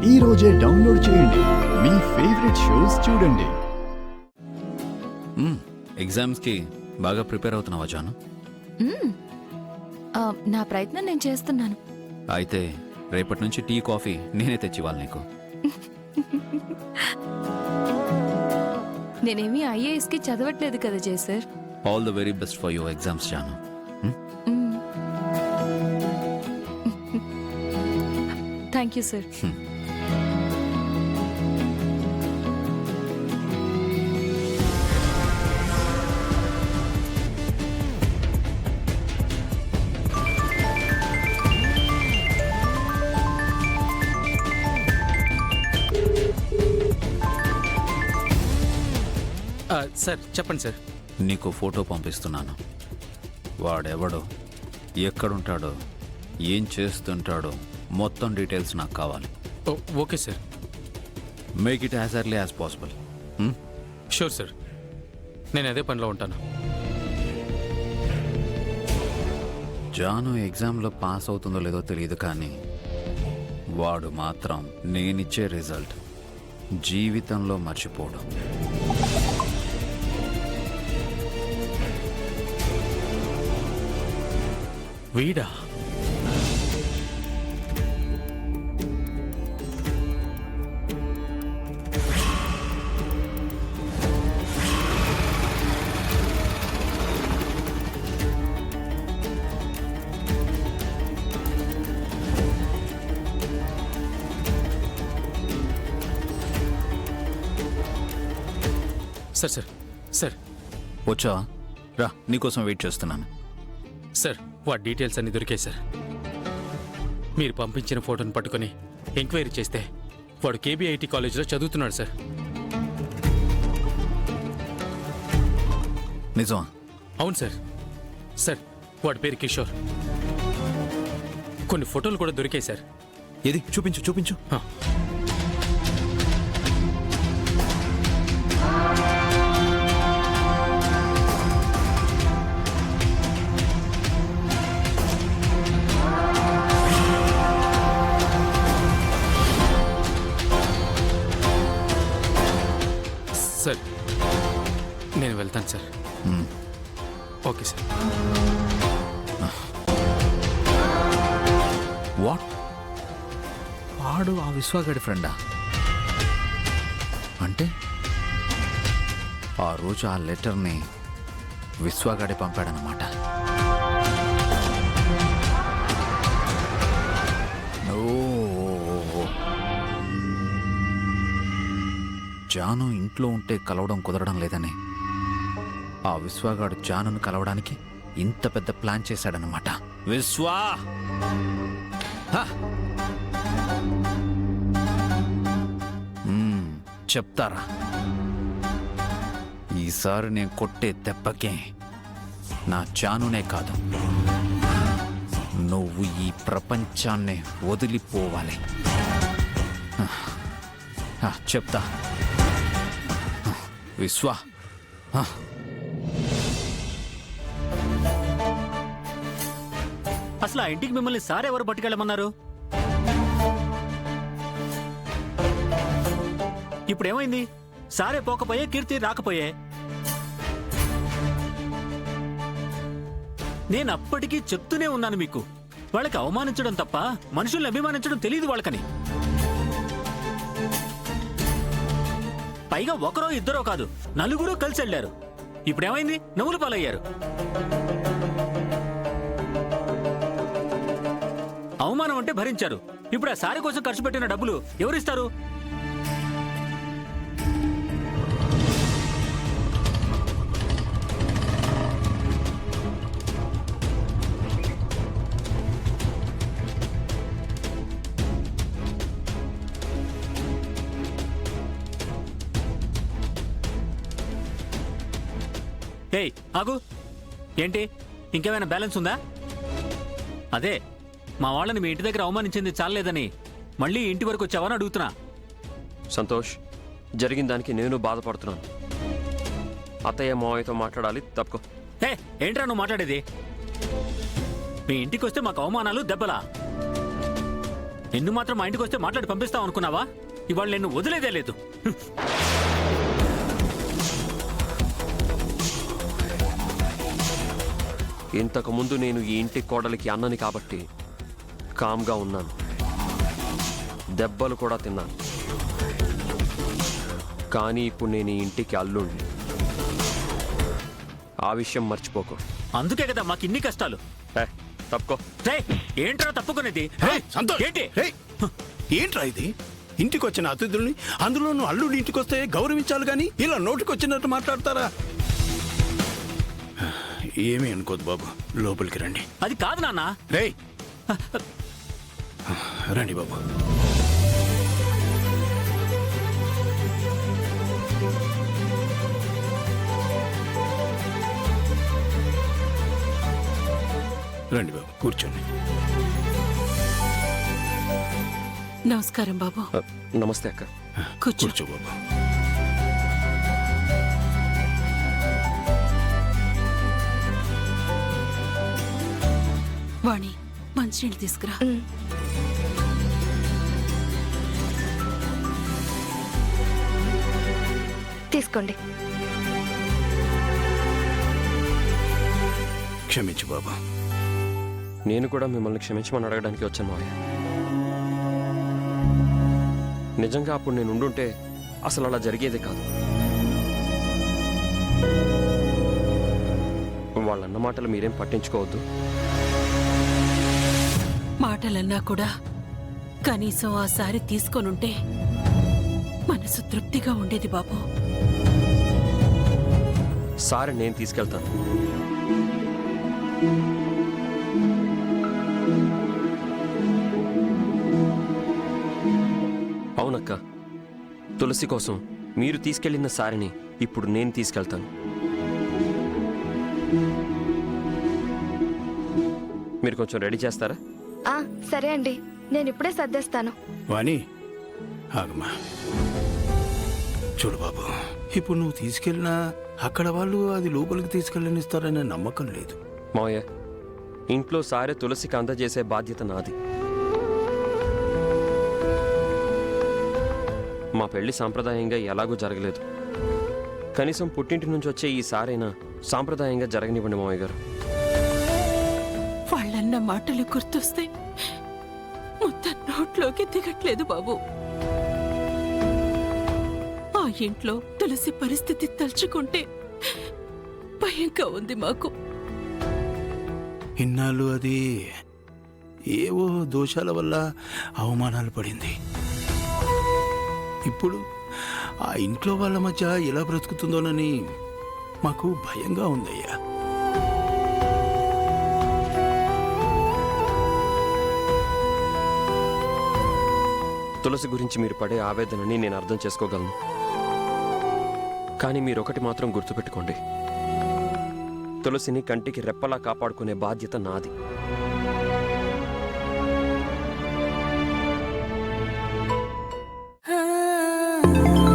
ఈ రోజే డౌన్లోడ్ చేయండి మీ ఫేవరెట్ షోస్ చూడండి. ఎగ్జామ్స్కి బాగా ప్రిపేర్ అవుతున్నావా జాను? నా ప్రయత్నం నేను చేస్తున్నాను. అయితే రేపటి నుంచి టీ కాఫీ నేనే తెచ్చివ్వాలి నీకు. నేనేమి ఐఏఎస్కి చదవట్లేదు కదా Jai sir. All the very best for your exams Janu. Thank you sir. Sir చెప్పండి సార్. నీకు ఫోటో పంపిస్తున్నాను. వాడెవడో, ఎక్కడుంటాడో, ఏం చేస్తుంటాడో మొత్తం డీటెయిల్స్ నాకు కావాలి. Okay sir. Make it as early as possible. Sure sir, నేను అదే పనిలో ఉంటాను. జాను ఎగ్జామ్లో పాస్ అవుతుందో లేదో తెలియదు, కానీ వాడు మాత్రం నేనిచ్చే రిజల్ట్ జీవితంలో మర్చిపోవడం. వీడా? సార్ సార్ సార్ వచ్చా రా, నీకోసం వెయిట్ చేస్తున్నాను. సార్ వాడి డీటెయిల్స్ అన్ని దొరికాయి సార్. మీరు పంపించిన ఫోటోను పట్టుకొని ఎంక్వైరీ చేస్తే వాడు కేబీఐటీ కాలేజీలో చదువుతున్నాడు సార్. నిజమా? అవును సార్. సార్ వాడి పేరు కిషోర్. కొన్ని ఫోటోలు కూడా దొరికాయి సార్. ఏది చూపించు చూపించు. సార్ నేను వెళ్తాను సార్. Okay sir. వాట్? వాడు ఆ విశ్వాగడి ఫ్రెండా? అంటే ఆ రోజు ఆ లెటర్ని విశ్వాగడి పంపాడనమాట. జాను ఇంట్లో ఉంటే కలవడం కుదరడం లేదని ఆ విశ్వాగాడు జానును కలవడానికి ఇంత పెద్ద ప్లాన్ చేశాడనమాట. విశ్వా, చెప్తారా? ఈసారి నేను కొట్టే దెబ్బకే నా జానునే కాదు, నువ్వు ఈ ప్రపంచాన్ని వదిలిపోవాలి. చెప్తా విశ్వా. అసలు ఆ ఇంటికి మిమ్మల్ని సార్ ఎవరు పట్టుకెళ్ళమన్నారు? ఇప్పుడేమైంది? సారే పోకపోయే, కీర్తి రాకపోయే. నేను అప్పటికీ చెప్తూనే ఉన్నాను మీకు, వాళ్ళకి అవమానించడం తప్ప మనుషుల్ని అభిమానించడం తెలియదు వాళ్ళకని. పైగా ఒకరో ఇద్దరో కాదు, నలుగురు కలిసి వెళ్ళారు. ఇప్పుడేమైంది? నవ్వులు పాలయ్యారు. అవమానం అంటే భరించారు. ఇప్పుడు ఆ సారి కోసం ఖర్చు పెట్టిన డబ్బులు ఎవరిస్తారు? ఏయ్ ఆగు, ఏంటి ఇంకేమైనా బ్యాలెన్స్ ఉందా? అదే మా వాళ్ళని మీ ఇంటి దగ్గర అవమానించింది చాలేదని మళ్ళీ ఇంటి వరకు వచ్చావని అడుగుతున్నా. సంతోష్, జరిగిన దానికి నేను బాధపడుతున్నాను. అత్తయ్య మావయ్యతో మాట్లాడాలి, తప్పుకో. ఏంట్రా నువ్వు మాట్లాడేది? మీ ఇంటికి వస్తే మాకు అవమానాలు, దెబ్బలా? నిన్ను మాత్రం మా ఇంటికి వస్తే మాట్లాడి పంపిస్తావు అనుకున్నావా? ఇవాళ నిన్ను వదిలేదే లేదు. ఇంతకుముందు నేను ఈ ఇంటి కోడలికి అన్నని కాబట్టి కామ్గా ఉన్నాను. దెబ్బలు కూడా తిన్నాను. కానీ ఇప్పుడు నేను ఈ ఇంటికి అల్లుణ్ణి. ఆ విషయం మర్చిపోకు. అందుకే కదా మాకు ఇన్ని కష్టాలు. తప్పుకో. రేయ్, ఏంట్రా తప్పుకునేది? సంతోష్, ఏంటి? రేయ్, ఏంట్రా ఇది? ఇంటికి వచ్చిన అతిథుల్ని, అందులోనూ అల్లుడి ఇంటికి వస్తే గౌరవించాలి కానీ ఇలా నోటికొచ్చినట్టు మాట్లాడతారా? ఏమీ అనుకోదు బాబు, లోపలికి రండి. అది కాదు నాన్న. రేయ్, రండి బాబు. రండి బాబు, కూర్చోండి. నమస్కారం బాబు. నమస్తే అక్క. కూర్చో. కూర్చో బాబు. వాణి, మంచినీళ్ళు తీసుకురా. తీసుకోండి. క్షమించు బాబు. నేను కూడా మిమ్మల్ని క్షమించమని అడగడానికి వచ్చాను మావయ్య. నిజంగా అప్పుడు నేను ఉండుంటే అసలు అలా జరిగేదే కాదు. వాళ్ళన్న మాటలు మీరేం పట్టించుకోవద్దు. మాటలన్నా కూడా కనీసం ఆ సారి తీసుకొనుంటే మనసు తృప్తిగా ఉండేది బాబు. సారీ, నేను తీసుకెళ్తాను. అవునక్క, తులసి కోసం మీరు తీసుకెళ్లిన సారిని ఇప్పుడు నేను తీసుకెళ్తాను. మీరు కొంచెం రెడీ చేస్తారా? సరే అండి, నేను ఇప్పుడే సర్దేస్తాను. వాణి, ఆగమ్మా. చూడు బాబు, ఇప్పుడు నువ్వు తీసుకెళ్ళినా అక్కడ వాళ్ళు అది లోపలికి తీసుకెళ్ళనిస్తారనే నమ్మకం లేదు. మావయ్య, ఇంట్లో సారె తులసికి అందజేసే బాధ్యత నాది. మా పెళ్లి సాంప్రదాయంగా ఎలాగూ జరగలేదు. కనీసం పుట్టింటి నుంచి వచ్చే ఈ సారైనా సాంప్రదాయంగా జరగనివ్వండి మావయ్య గారు. వాళ్ళన్న మాటలు గుర్తొస్తే మొత్తం నోట్లోకి దిగట్లేదు బాబు. ఆ ఇంట్లో తులసి పరిస్థితి తలుచుకుంటే భయంగా ఉంది మాకు. ఇన్నాళ్ళు అది ఏవో దోషాల వల్ల అవమానాలు పడింది. ఇప్పుడు ఆ ఇంట్లో వాళ్ళ మధ్య ఎలా బ్రతుకుతుందోనని మాకు భయంగా ఉందయ్యా. తులసి గురించి మీరు పడే ఆవేదనని నేను అర్థం చేసుకోగలను. కానీ మీరొకటి మాత్రం గుర్తుపెట్టుకోండి, తులసిని కంటికి రెప్పలా కాపాడుకునే బాధ్యత నాది. ఆ